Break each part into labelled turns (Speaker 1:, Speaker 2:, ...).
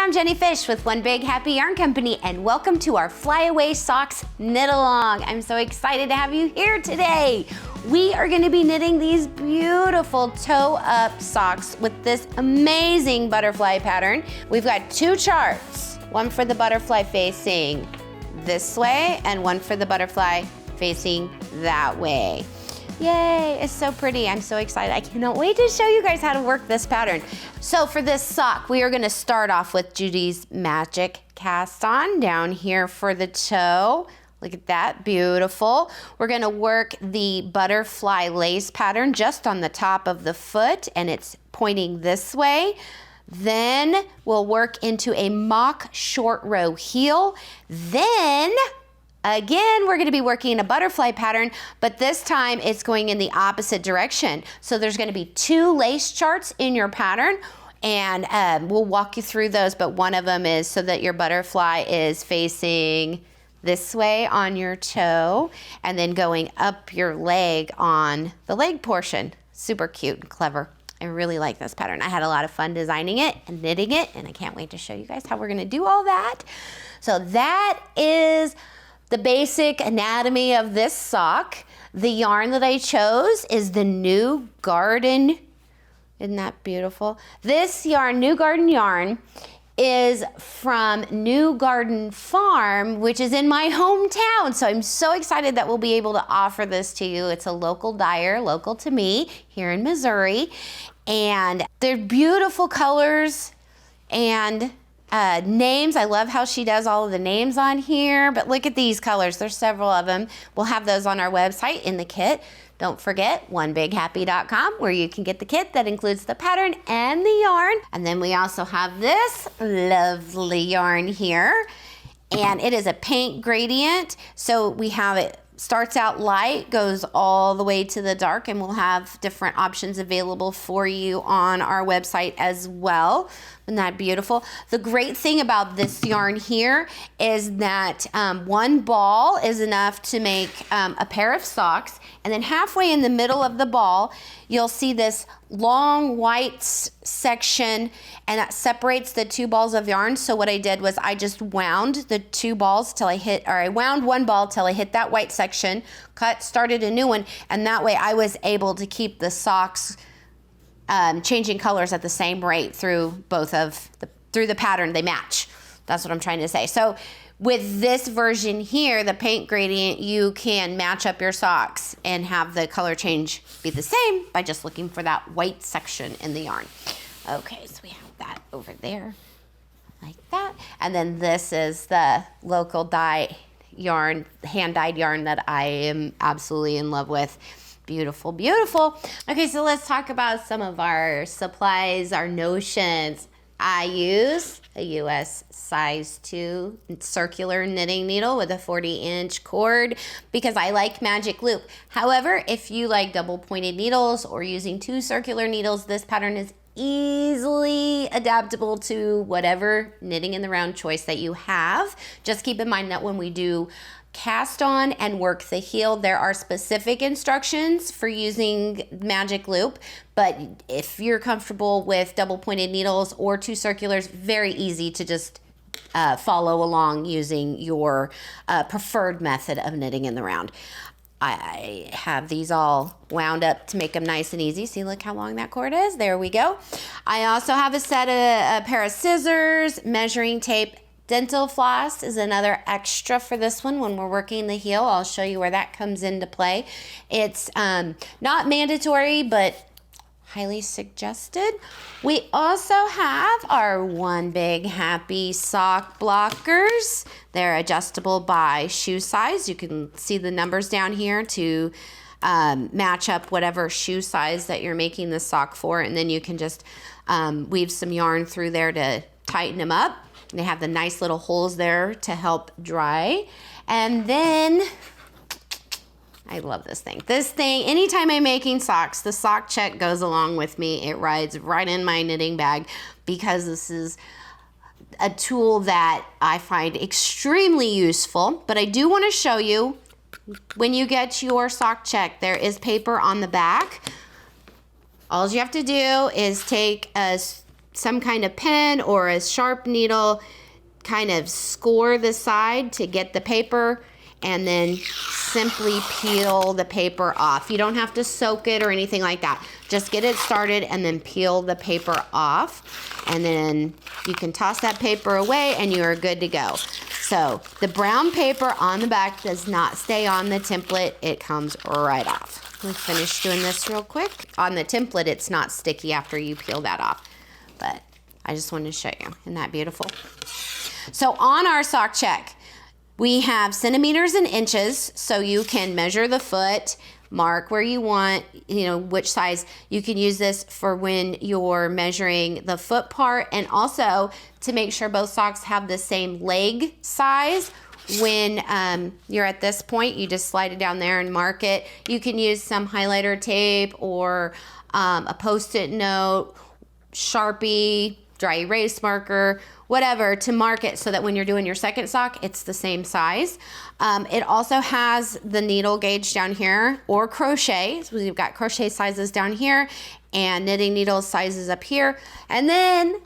Speaker 1: I'm Jenny Fish with One Big Happy Yarn Company, and welcome to our Flyaway Socks Knit Along. I'm so excited to have you here today. We are going to be knitting these beautiful toe-up socks with this amazing butterfly pattern. We've got two charts, one for the butterfly facing this way and one for the butterfly facing that way. Yay, it's so pretty. I'm so excited. I cannot wait to show you guys how to work this pattern. So for this sock, we are gonna start off with Judy's Magic Cast On down here for the toe. Look at that, beautiful. We're gonna work the butterfly lace pattern just on the top of the foot, and it's pointing this way. Then we'll work into a mock short row heel. Then, again, we're gonna be working a butterfly pattern, but this time it's going in the opposite direction. So there's gonna be two lace charts in your pattern, and we'll walk you through those, but one of them is so that your butterfly is facing this way on your toe, and then going up your leg on the leg portion. Super cute and clever. I really like this pattern. I had a lot of fun designing it and knitting it, and I can't wait to show you guys how we're gonna do all that. So that is the basic anatomy of this sock. The yarn that I chose is the New Garden. Isn't that beautiful? This yarn, New Garden yarn, is from New Garden Farm, which is in my hometown. So I'm so excited that we'll be able to offer this to you. It's a local dyer, local to me here in Missouri. And they're beautiful colors and names. I love how she does all of the names on here, but look at these colors. There's several of them. We'll have those on our website in the kit. Don't forget onebighappy.com, where you can get the kit that includes the pattern and the yarn. And then we also have this lovely yarn here, and it is a paint gradient. So we have it starts out light, goes all the way to the dark, and we'll have different options available for you on our website as well. Isn't that beautiful? The great thing about this yarn here is that one ball is enough to make a pair of socks, and then halfway in the middle of the ball, you'll see this long white section, and that separates the two balls of yarn. So what I did was I just wound the two balls till I wound one ball till I hit that white section, started a new one, and that way I was able to keep the socks changing colors at the same rate through the pattern. They match. That's what I'm trying to say. So with this version here, the paint gradient, you can match up your socks and have the color change be the same by just looking for that white section in the yarn. Okay, so we have that over there like that. And then this is the local dye yarn, hand-dyed yarn that I am absolutely in love with. Beautiful, beautiful. Okay, so let's talk about some of our supplies, our notions. I use a US size 2 circular knitting needle with a 40-inch cord because I like magic loop. However, if you like double pointed needles or using 2 circular needles, this pattern is easily adaptable to whatever knitting in the round choice that you have. Just keep in mind that when we do cast on and work the heel, there are specific instructions for using magic loop, but if you're comfortable with double pointed needles or 2 circulars, very easy to just follow along using your preferred method of knitting in the round. I have these all wound up to make them nice and easy. See, look how long that cord is. There we go. I also have a pair of scissors, measuring tape. Dental floss is another extra for this one when we're working the heel. I'll show you where that comes into play. It's not mandatory, but highly suggested. We also have our One Big Happy sock blockers. They're adjustable by shoe size. You can see the numbers down here to match up whatever shoe size that you're making the sock for, and then you can just weave some yarn through there to tighten them up. They have the nice little holes there to help dry. And then, I love this thing. This thing, anytime I'm making socks, the sock check goes along with me. It rides right in my knitting bag because this is a tool that I find extremely useful. But I do want to show you, when you get your sock check, there is paper on the back. All you have to do is take a some kind of pen or a sharp needle, kind of score the side to get the paper, and then simply peel the paper off. You don't have to soak it or anything like that. Just get it started and then peel the paper off. And then you can toss that paper away and you are good to go. So the brown paper on the back does not stay on the template. It comes right off. Let me finish doing this real quick. On the template, it's not sticky after you peel that off. But I just wanted to show you. Isn't that beautiful? So on our sock check, we have centimeters and inches, so you can measure the foot, mark where you want, which size. You can use this for when you're measuring the foot part, and also to make sure both socks have the same leg size. When you're at this point, you just slide it down there and mark it. You can use some highlighter tape or a Post-it note, Sharpie, dry erase marker, whatever, to mark it so that when you're doing your second sock, it's the same size. It also has the needle gauge down here, or crochet. So we've got crochet sizes down here and knitting needle sizes up here. And then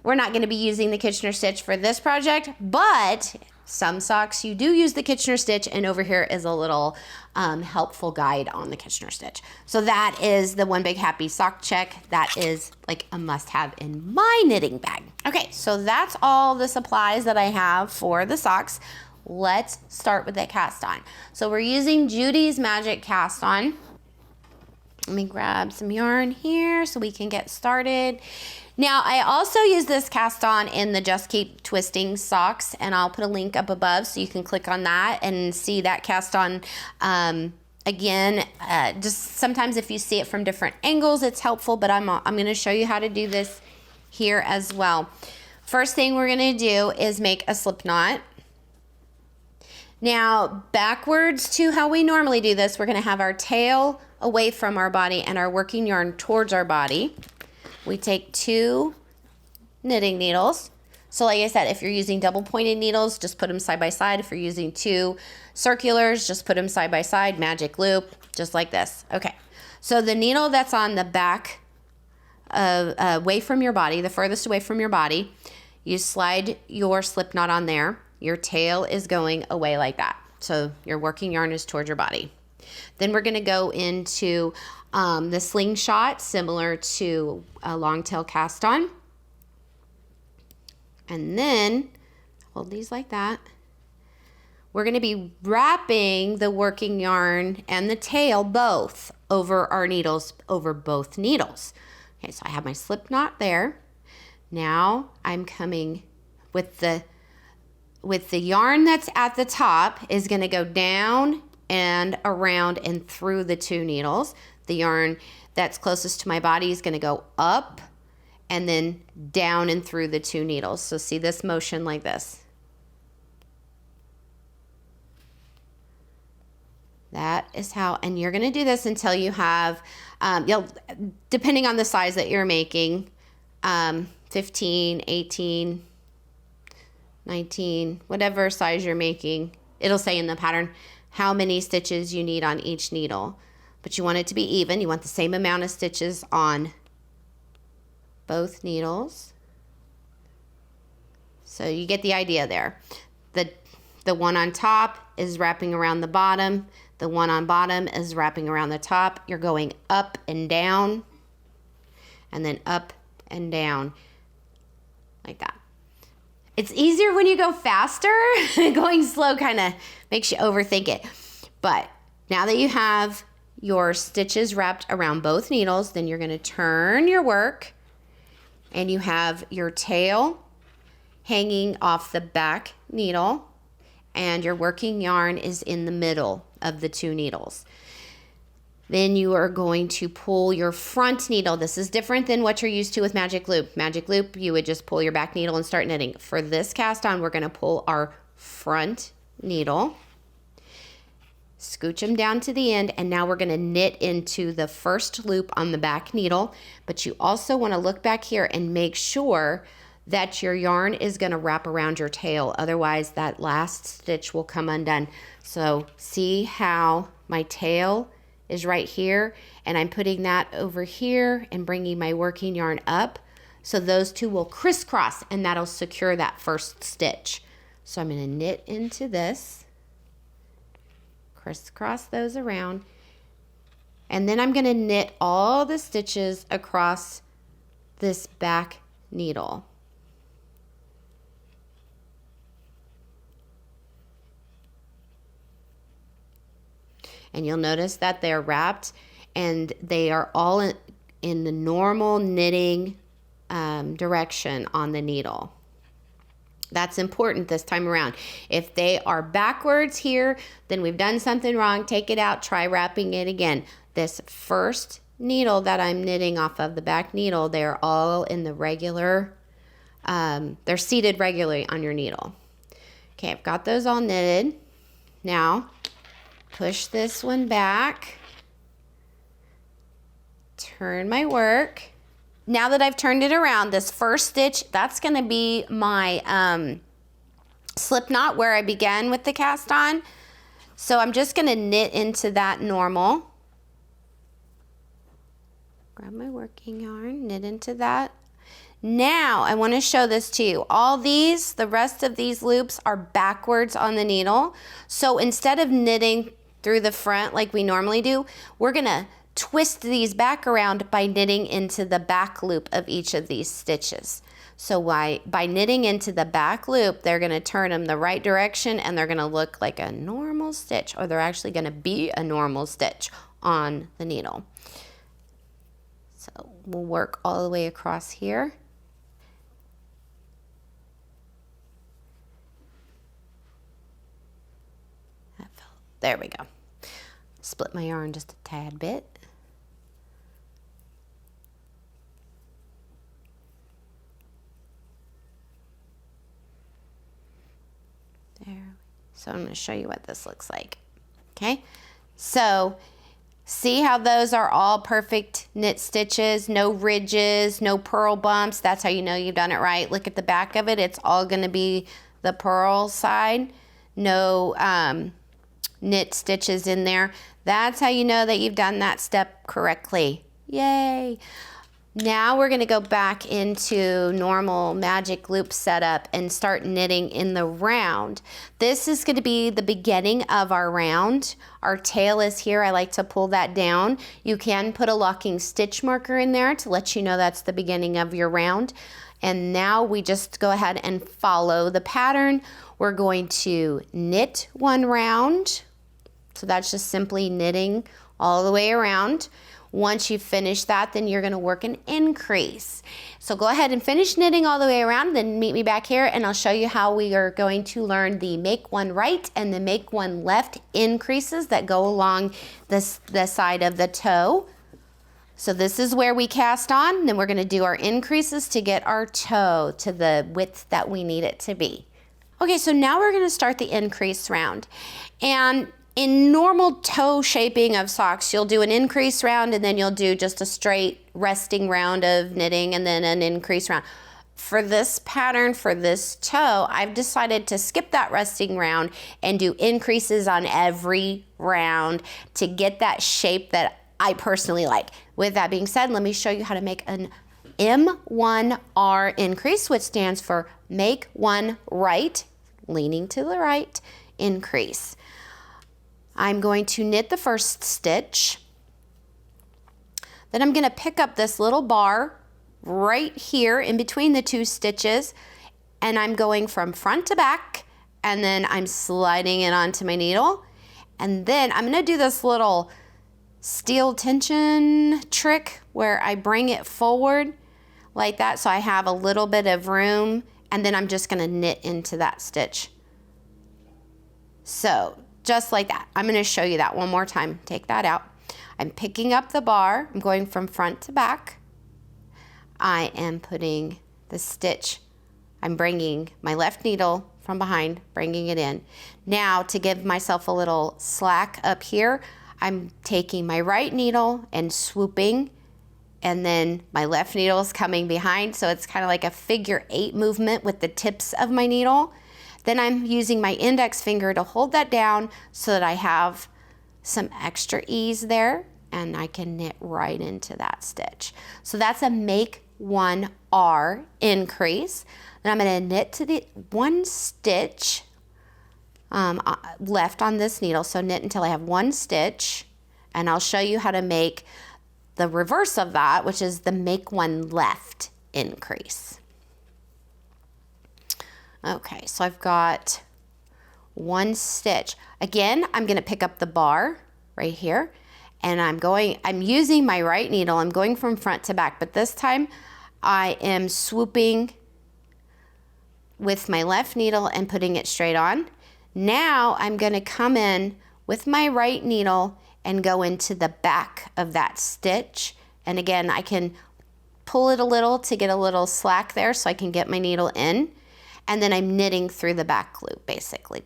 Speaker 1: we're not going to be using the Kitchener stitch for this project, but some socks you do use the Kitchener stitch, and over here is a little helpful guide on the Kitchener stitch. So that is the One Big Happy Sock Check. That is like a must-have in my knitting bag. Okay, so that's all the supplies that I have for the socks. Let's start with the cast on. So we're using Judy's Magic Cast On. Let me grab some yarn here so we can get started. Now, I also use this cast on in the Just Keep Twisting socks, and I'll put a link up above so you can click on that and see that cast on again. Just sometimes if you see it from different angles, it's helpful, but I'm going to show you how to do this here as well. First thing we're going to do is make a slip knot. Now, backwards to how we normally do this, we're going to have our tail away from our body and our working yarn towards our body. We take 2 knitting needles. So like I said, if you're using double pointed needles, just put them side by side. If you're using 2 circulars, just put them side by side, magic loop, just like this. Okay, so the needle that's on the back, away from your body, the furthest away from your body, you slide your slip knot on there. Your tail is going away like that. So your working yarn is towards your body. Then we're gonna go into the slingshot, similar to a long tail cast on. And then hold these like that. We're gonna be wrapping the working yarn and the tail both over our needles, over both needles. Okay, so I have my slip knot there. Now I'm coming with the yarn that's at the top is gonna go down and around and through the 2 needles. The yarn that's closest to my body is gonna go up and then down and through the 2 needles. So see this motion like this. That is how, and you're gonna do this until you have, depending on the size that you're making, 15, 18, 19, whatever size you're making, it'll say in the pattern how many stitches you need on each needle. But you want it to be even. You want the same amount of stitches on both needles. So you get the idea there. The one on top is wrapping around the bottom. The one on bottom is wrapping around the top. You're going up and down, and then up and down like that. It's easier when you go faster. Going slow kind of makes you overthink it. But now that you have your stitches wrapped around both needles, then you're going to turn your work, and you have your tail hanging off the back needle, and your working yarn is in the middle of the 2 needles. Then you are going to pull your front needle. This is different than what you're used to with magic loop. Magic loop, you would just pull your back needle and start knitting. For this cast on, we're going to pull our front needle, scooch them down to the end, and now we're going to knit into the first loop on the back needle. But you also want to look back here and make sure that your yarn is going to wrap around your tail. Otherwise, that last stitch will come undone. So see how my tail is right here, and I'm putting that over here and bringing my working yarn up So those two will crisscross and that'll secure that first stitch. So I'm going to knit into this, crisscross those around, and then I'm going to knit all the stitches across this back needle. And you'll notice that they're wrapped and they are all in the normal knitting direction on the needle. That's important this time around. If they are backwards here, then we've done something wrong. Take it out, try wrapping it again. This first needle that I'm knitting off of, the back needle, they're all in the regular, they're seated regularly on your needle. Okay, I've got those all knitted. Now, push this one back, turn my work. Now that I've turned it around, this first stitch, that's gonna be my slip knot where I began with the cast on. So I'm just gonna knit into that normal. Grab my working yarn, knit into that. Now I wanna show this to you. All these, the rest of these loops are backwards on the needle. So instead of knitting through the front like we normally do, we're gonna twist these back around by knitting into the back loop of each of these stitches. So by knitting into the back loop, they're gonna turn them the right direction and they're gonna look like a normal stitch, or they're actually gonna be a normal stitch on the needle. So we'll work all the way across here. There we go. Split my yarn just a tad bit. There. So I'm going to show you what this looks like. Okay. So see how those are all perfect knit stitches, no ridges, no purl bumps. That's how you know you've done it right. Look at the back of it. It's all going to be the purl side. No knit stitches in there. That's how you know that you've done that step correctly. Yay. Now we're going to go back into normal magic loop setup and start knitting in the round. This is going to be the beginning of our round. Our tail is here. I like to pull that down. You can put a locking stitch marker in there to let you know that's the beginning of your round. And now we just go ahead and follow the pattern. We're going to knit one round. So that's just simply knitting all the way around. Once you finish that, then you're gonna work an increase. So go ahead and finish knitting all the way around, then meet me back here and I'll show you how we are going to learn the make one right and the make one left increases that go along the side of the toe. So this is where we cast on, then we're gonna do our increases to get our toe to the width that we need it to be. Okay, so now we're gonna start the increase round. And in normal toe shaping of socks, you'll do an increase round and then you'll do just a straight resting round of knitting and then an increase round. For this pattern, for this toe, I've decided to skip that resting round and do increases on every round to get that shape that I personally like. With that being said, let me show you how to make an M1R increase, which stands for make one right, leaning to the right, increase. I'm going to knit the first stitch. Then I'm going to pick up this little bar right here in between the two stitches, and I'm going from front to back, and then I'm sliding it onto my needle. And then I'm going to do this little steel tension trick where I bring it forward like that so I have a little bit of room, and then I'm just going to knit into that stitch. So just like that. I'm going to show you that one more time. Take that out. I'm picking up the bar. I'm going from front to back. I am putting the stitch. I'm bringing my left needle from behind, bringing it in. Now to give myself a little slack up here, I'm taking my right needle and swooping, and then my left needle is coming behind. So it's kind of like a figure 8 movement with the tips of my needle. Then I'm using my index finger to hold that down so that I have some extra ease there and I can knit right into that stitch. So that's a make one M1R Increase. And I'm gonna knit to the 1 stitch left on this needle. So knit until I have 1 stitch, and I'll show you how to make the reverse of that, which is the make 1 left increase. Okay, so I've got 1 stitch. Again, I'm gonna pick up the bar right here, and I'm using my right needle. I'm going from front to back, but this time I am swooping with my left needle and putting it straight on. Now I'm gonna come in with my right needle and go into the back of that stitch. And again, I can pull it a little to get a little slack there so I can get my needle in. And then I'm knitting through the back loop, basically.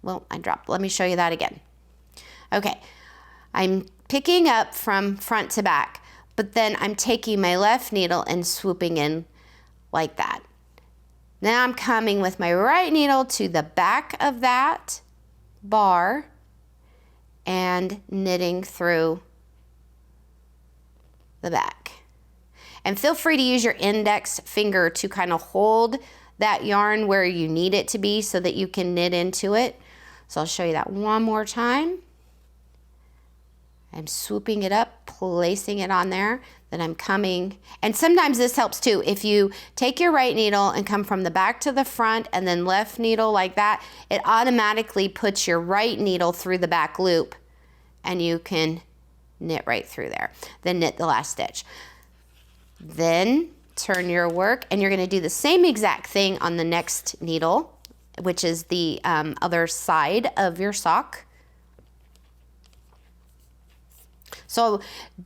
Speaker 1: Well, I dropped. Let me show you that again. Okay, I'm picking up from front to back, but then I'm taking my left needle and swooping in like that. Now I'm coming with my right needle to the back of that bar and knitting through the back. And feel free to use your index finger to kind of hold that yarn where you need it to be so that you can knit into it. So I'll show you that one more time. I'm swooping it up, placing it on there, then I'm coming, and sometimes this helps too. If you take your right needle and come from the back to the front and then left needle like that, it automatically puts your right needle through the back loop and you can knit right through there. Then knit the last stitch. Then turn your work, and you're gonna do the same exact thing on the next needle, which is the other side of your sock. So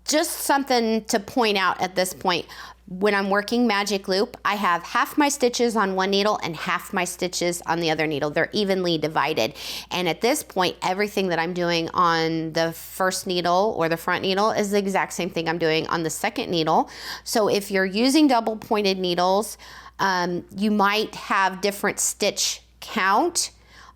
Speaker 1: just something to point out at this point, when I'm working magic loop, I have half my stitches on one needle and half my stitches on the other needle. They're evenly divided. And at this point, everything that I'm doing on the first needle or the front needle is the exact same thing I'm doing on the second needle. So if you're using double pointed needles, you might have different stitch count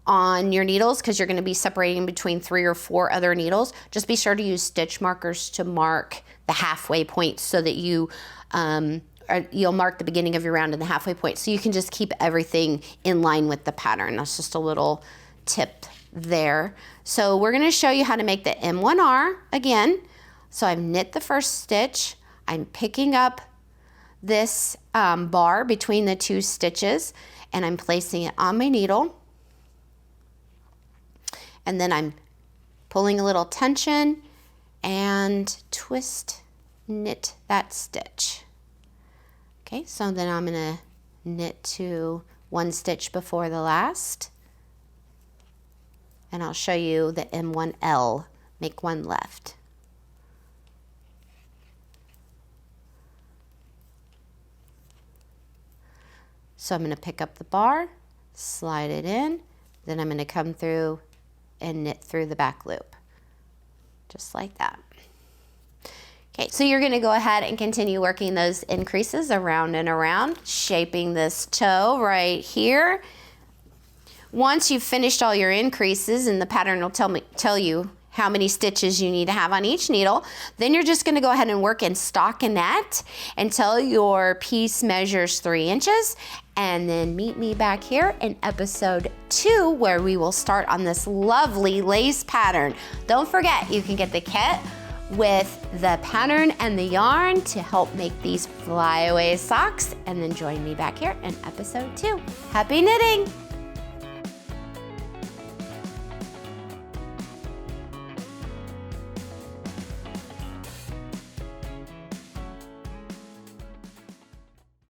Speaker 1: on your needles because you're going to be separating between 3 or 4 other needles. Just be sure to use stitch markers to mark the halfway point so that you'll mark the beginning of your round and the halfway point, so you can just keep everything in line with the pattern. That's just a little tip there. So we're going to show you how to make the M1R again. So I've knit the first stitch. I'm picking up this bar between the 2 stitches and I'm placing it on my needle. And then I'm pulling a little tension and twist, knit that stitch. Okay, so then I'm gonna knit to 1 stitch before the last. And I'll show you the M1L, make 1 left. So I'm gonna pick up the bar, slide it in, then I'm gonna come through and knit through the back loop, just like that. Okay, so you're gonna go ahead and continue working those increases around and around, shaping this toe right here. Once you've finished all your increases, and the pattern will tell you how many stitches you need to have on each needle, then you're just gonna go ahead and work in stockinette until your piece measures 3 inches, and then meet me back here in episode 2 where we will start on this lovely lace pattern. Don't forget, you can get the kit with the pattern and the yarn to help make these flyaway socks, and then join me back here in episode 2. Happy knitting!